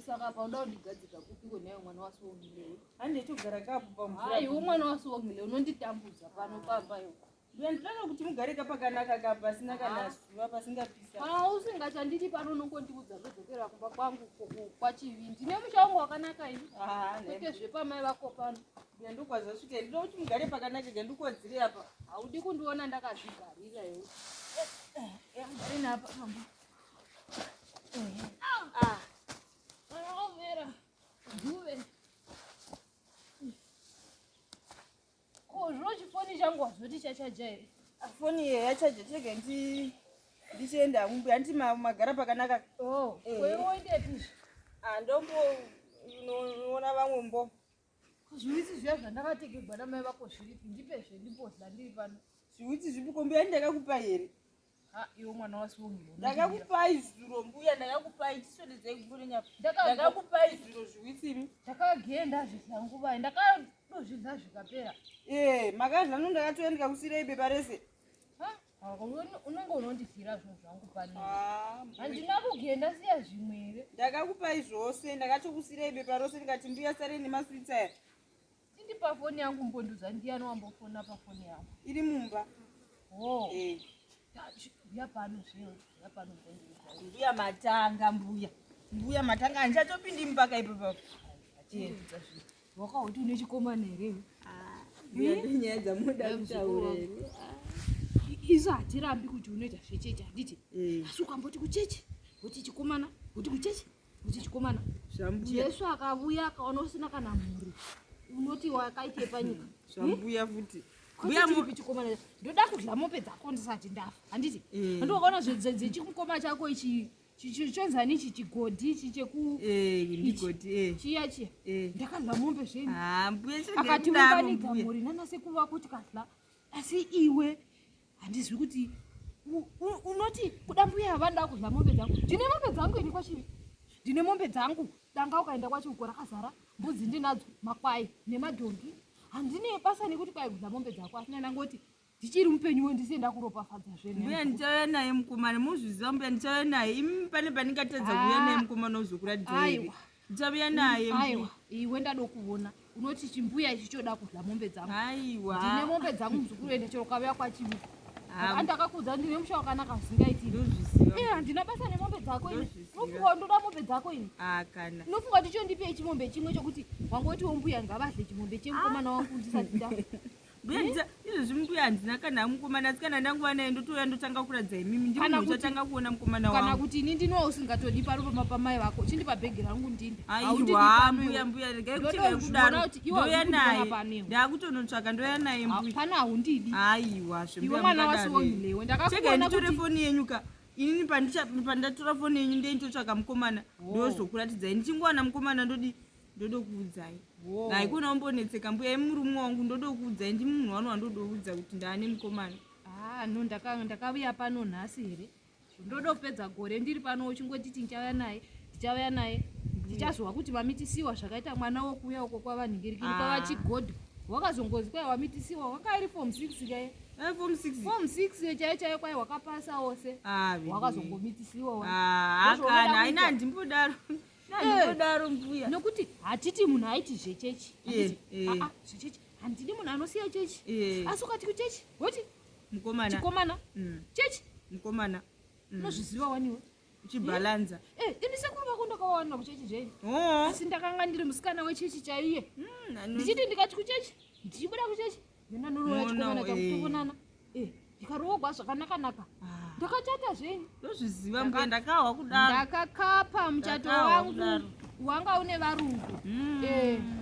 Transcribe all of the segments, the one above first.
saka pauda kundigadzika kupiko nayo mwana wasiwongilewe. Handitogara kapo pamvura. Aiwa mwana wasiwongilewe unonditambudza pano pamba yo. Ndinoda kuti mugare pakanaka kapa pasina kana zuva pasingapisa. Usingachanditi pano unongondiudza zvedzokera kumba kwangu kwachivi. Ndine mushango wakanaka ini. Kwete zvepamai vako pano. Ndindokwazasvika ndinoda kuti mugare pakanaka ngendikodzire apa. Haudi kundiona ndakazvigarira iwe. Gare napa mama. Mera. Nduve. Chifoni changu wazoti chachaja here. Foni yachaja chega ndichienda mumbi handiti magara pakanaka. Wewoindepi? Ndombo unoona vamwe mbo. Zviwitsi zviya zvandakategerwa namai vako zviripi ndipezve ndimboza ndiri pano. Zviwitsi zvipi Mbuya ndakakupa here? Iwe mwana wasiwongilewe. Ndakakupai zuro Mbuya ndakakupai chiswededzei kubure nyapa. Ndakakupai zuro zviwitsimi. Ndakagenda zvizangu vai ndakadozvidza zvikapera. Makadla ndakatoenda ndikakusirei bepa rese. Unenge unondivhira zvinhu zvangu pane. Handina kugenda siya zvimwe here. Ndakakupai zvose ndakatokusirei bepa rose ndikati Mbuya sarei nemaswitsi aya. Tindipa foni yangu mbonduza ndiyani wambofona pafoni yangu. Iri mumba. Mbuya pano zveo. Mbuya pano mbonduza. Mbuya matanga Mbuya. Mbuya matanga handichatopindi mupaka ipapo. Wakauti une chikomana here. Mbuya nyaya dzamuda kutaura here. Isu hatirambi kuti unoita zvechechi handiti. Asi ukamboti kuchechi kuti chikomana kuti kuchechi kuti chikomana. Jesu akabuya akaona usina kana mhuri unoti wakaite panyika. Zvambuya futi. Mbuya mupi chikomana ndoda kudla mombe dzako ndisati ndafa handiti. Ndikaona zvechikomana chako ichi chichonzani ichi chigodhi ichi cheku chigodhi chiya ndakadla mombe zveni. Mbuya akati mubanika mhuri nanasekuru vako tikadla asi iwe handizwi kuti unoti kuda Mbuya havanda kudla mombe dzangu. Ndine mombe dzangu ini kwachivi. Ndine mombe dzangu danga ukaenda kwachiuko rakazara mbudzi ndinadzo makwai nemadhongi. Handine basa nekuti kwai kudla mombe dzako asi ndangoti ndichiri mupenyu ndisienda kuropafadza zvene. Mbuya ndichauya naye mukomana muzviziva Mbuya ndichauya naye imi pane pandingatedza kuuya naye mukomana uzokuradzei. Ndichauya naye. Aiwa iwe ndado kuona unoti chimbuya ichi choda kudla mombe dzangu. Aiwa ndine mombe dzangu muzukuru ende chero kavya kwachivi. Andakakudza ndine musha wakanaka zvingaiti. Handina basa nemombe dzako ini. Unofunga ndoda mombe dzako ini. Kana Unofunga tichondipe chimombe chimwe chokuti wangotiwo Mbuya ngavadle chimombe chemukomana wangu ndisati ndafa. Mbuya izvozvi Mbuya handina kana mukomana asi kana ndanguva naye ndotouya ndotanga kuradzai mimi ndimo ndochatanga kuona mukomana wangu. Kana kuti ini ndinowa usingatodi paro pamai vako chindipa bhegi rangu ndinde. Aiwa Mbuya regai kucheka kudaro ndouya naye ndakutonotsvaka ndouya naye Mbuya. Hapana haundidi. Aiwa iwe mwana wasiwongilewe ndakakuona kuti foni yenyu ka inini pandatora foni yenyu ndeindotsvaka mukomana ndozokuratidzai ndichingowana mukomana ndodokuudzai. Haikona umbonetseka Mbuya murume wangu ndodokuudzai ndi munhu wanu wandodoudza kuti ndaane mukomana. No ndakauya pano nhasi here ndodopedza gore ndiri pano uchingoti ndichauya naye ndichazwa kuti mamitisiwa zvakaita mwana wokuuya uko kwavanhingirikiri kwavachigodho wakazongozi kwai wamitisiwa wanga iri form 6 kai. Form 6 chaiyo kwai wakapasa wose wakazongomitisiwa. Kana haina handimbodaro Mbuya nokuti hatiti munhu aiti zvechechi. Zvechechi handidi munhu anosiya chechi. Asi ukati kuchechi woti chikomana chechi mukomana unozviziva waniwe uchibhalanza. Ini sekuru vako ndakawana kuchechi zveni. Asi ndakanga ndiri musikana wechechi chaiye. Ndichiti ndikati kuchechi ndichibuda kuchechi ndina noroya chikomana takutoonana. Ndikaroogwa zvakanaka ndakachata zveni. Ndozviziva Mbuya ndakawa kudaro. Ndakakapa muchato wangu wanga une varungu.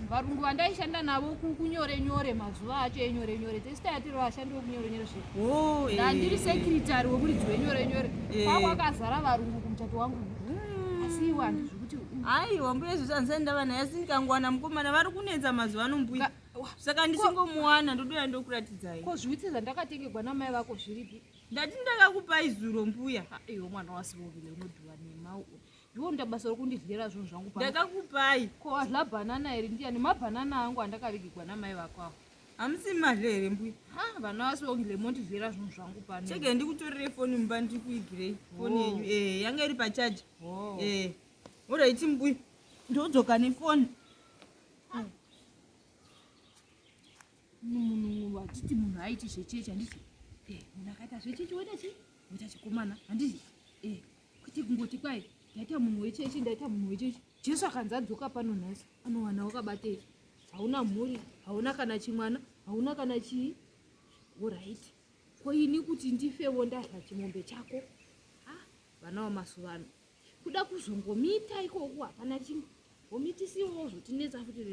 Varungu vandaishanda navo kunyore mazuva acho enyore tesitaya tiri vashandi vekunyore zveni. Ndandiri sekretari wemuridzi wenyore kwakazara varungu kumuchato wangu. Asi iwe handizvi kuti aiwa Mbuya izvo zvanzai ndava naye asi ndikangowana mukomana vari kunetsa mazuva ano Mbuya. Saka ndichingomuwana ndodoya ndokuratidzai. Ko zviwitsi zvandakatengerwa namai vako zviripi? Ndati ndakakupai zuro Mbuya. Iwe mwana wasiwongilewe unodhuva nema. Iwe ndabasa rokundidyera zvinhu zvangu pano. Ndakakupai. Ko wadla banana here ndiyani mabhanana angu andakavigirwa namai vako avo. Hamusi madle here Mbuya. Vana wasiwongilewe mondidyera zvinhu zvangu pano. Chege ndikutorere foni mumba ndikuigirei foni yenyu. Yanga iri pachaji. Alright Mbuya. ndodzoka nefoni. munhu watiti munhu aiti zvechechi handiti munhu akaita zvechechi woita chikomana handiti kuti kungoti kwai ndaita munhu wechechi ndaita munhu wechechi. Jesu akanzi adzoka pano nhasi anowana wakabatei, hauna mhuri, hauna kana chimwana, hauna kana chii. Oraiti koini kuti ndifewo ndadya chimombe chako. Vana vamazuva ano kuda kuzongomita ikoko hapana chimwe, gomitisiwo zvotinetsa futi.